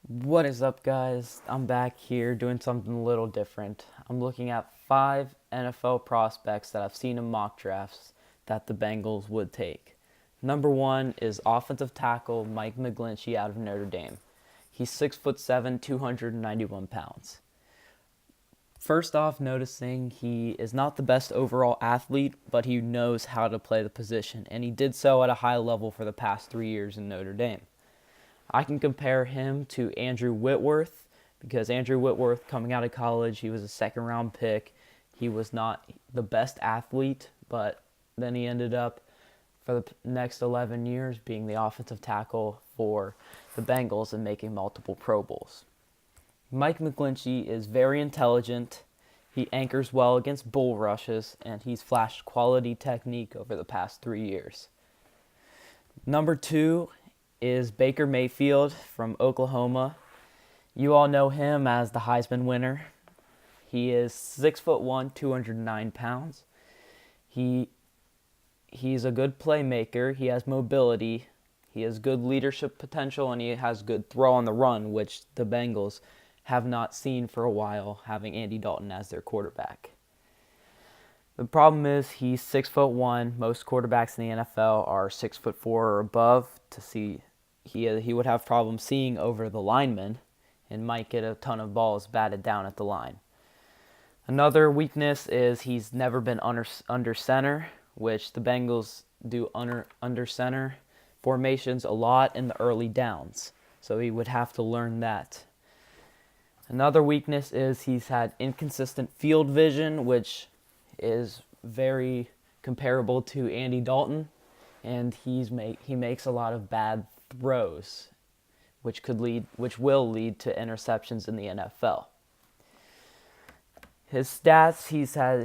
What is up, guys? I'm back here doing something a little different. I'm looking at 5 NFL prospects that I've seen in mock drafts that the Bengals would take. Number one is offensive tackle Mike McGlinchey out of Notre Dame. He's 6'7", 291 pounds. First off, noticing he is not the best overall athlete, but he knows how to play the position, and he did so at a high level for the past 3 years in Notre Dame. I can compare him to Andrew Whitworth because Andrew Whitworth, coming out of college, he was a second-round pick. He was not the best athlete, but then he ended up, for the next 11 years, being the offensive tackle for the Bengals and making multiple Pro Bowls. Mike McGlinchey is very intelligent. He anchors well against bull rushes, and he's flashed quality technique over the past 3 years. Number two is Baker Mayfield from Oklahoma. You all know him as the Heisman winner. He is 6'1", 209 pounds. He's a good playmaker. He has mobility. He has good leadership potential, and he has good throw on the run, which the Bengals have not seen for a while, having Andy Dalton as their quarterback. The problem is he's 6'1". Most quarterbacks in the NFL are 6'4" or above. He would have problems seeing over the linemen and might get a ton of balls batted down at the line. Another weakness is he's never been under center, which the Bengals do under center formations a lot in the early downs. So he would have to learn that. Another weakness is he's had inconsistent field vision, which is very comparable to Andy Dalton, and he makes a lot of bad throws, which will lead to interceptions in the NFL. His stats: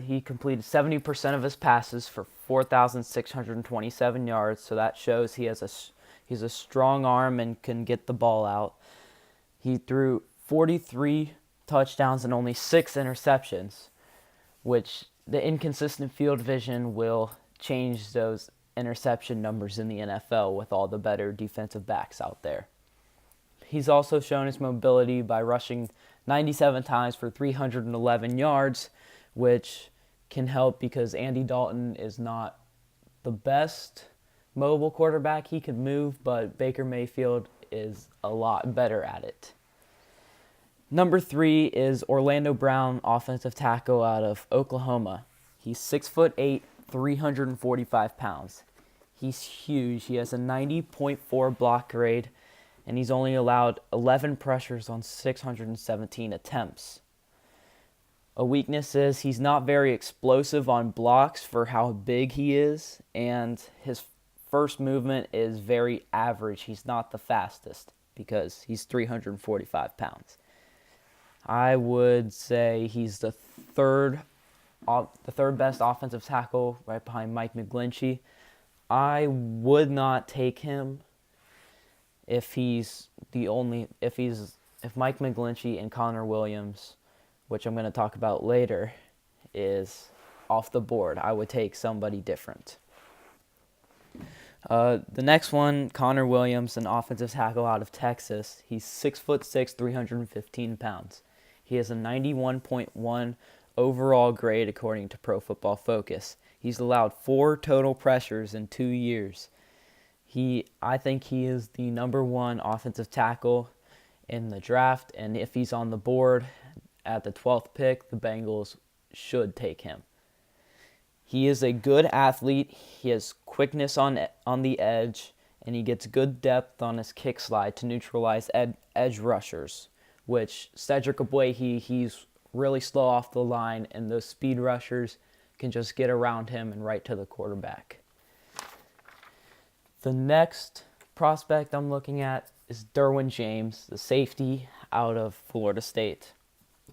he completed 70% of his passes for 4,627 yards, so that shows he's a strong arm and can get the ball out. He threw 43 touchdowns and only 6 interceptions, which the inconsistent field vision will change those interception numbers in the NFL with all the better defensive backs out there. He's also shown his mobility by rushing 97 times for 311 yards, which can help because Andy Dalton is not the best mobile quarterback. He could move, but Baker Mayfield is a lot better at it. Number three is Orlando Brown, offensive tackle out of Oklahoma. He's 6'8", 345 pounds. He's huge. He has a 90.4 block grade, and he's only allowed 11 pressures on 617 attempts. A weakness is he's not very explosive on blocks for how big he is, and his first movement is very average. He's not the fastest because he's 345 pounds. I would say he's the third best offensive tackle, right behind Mike McGlinchey. I would not take him if Mike McGlinchey and Connor Williams, which I'm going to talk about later, is off the board. I would take somebody different. The next one, Connor Williams, an offensive tackle out of Texas. He's 6'6", 315 pounds. He has a 91.1 overall grade according to Pro Football Focus. He's allowed 4 total pressures in 2 years. I think he is the number one offensive tackle in the draft, and if he's on the board at the 12th pick, the Bengals should take him. He is a good athlete. He has quickness on the edge, and he gets good depth on his kick slide to neutralize edge rushers, which Cedric Ogbuehi, he's really slow off the line, and those speed rushers can just get around him and right to the quarterback. The next prospect I'm looking at is Derwin James, the safety out of Florida State.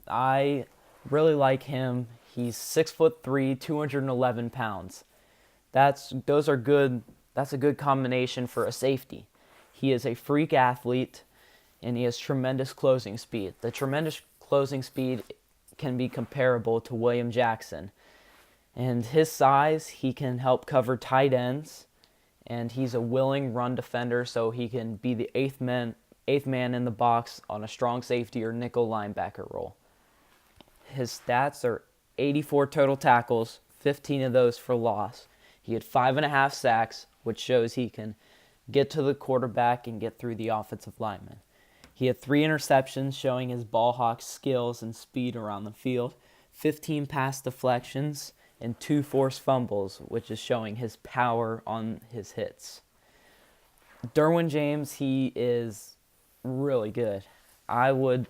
I really like him. He's 6'3", 211 pounds. That's a good combination for a safety. He is a freak athlete, and he has tremendous closing speed. The tremendous closing speed can be comparable to William Jackson. And his size, he can help cover tight ends, and he's a willing run defender, so he can be the eighth man eighth man in the box on a strong safety or nickel linebacker role. His stats are 84 total tackles, 15 of those for loss. He had 5.5 sacks, which shows he can get to the quarterback and get through the offensive lineman. He had 3 interceptions, showing his ball hawk skills and speed around the field, 15 pass deflections, and 2 forced fumbles, which is showing his power on his hits. Derwin James, he is really good. I would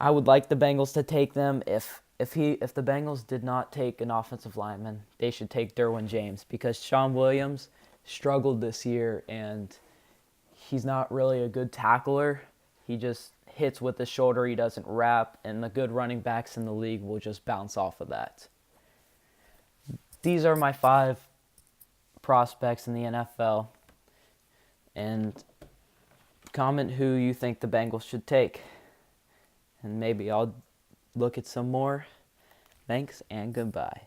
like the Bengals to take them. If the Bengals did not take an offensive lineman, they should take Derwin James, because Sean Williams struggled this year and he's not really a good tackler. He just hits with the shoulder. He doesn't wrap, and the good running backs in the league will just bounce off of that. These are my 5 prospects in the NFL. And comment who you think the Bengals should take. And maybe I'll look at some more. Thanks and goodbye.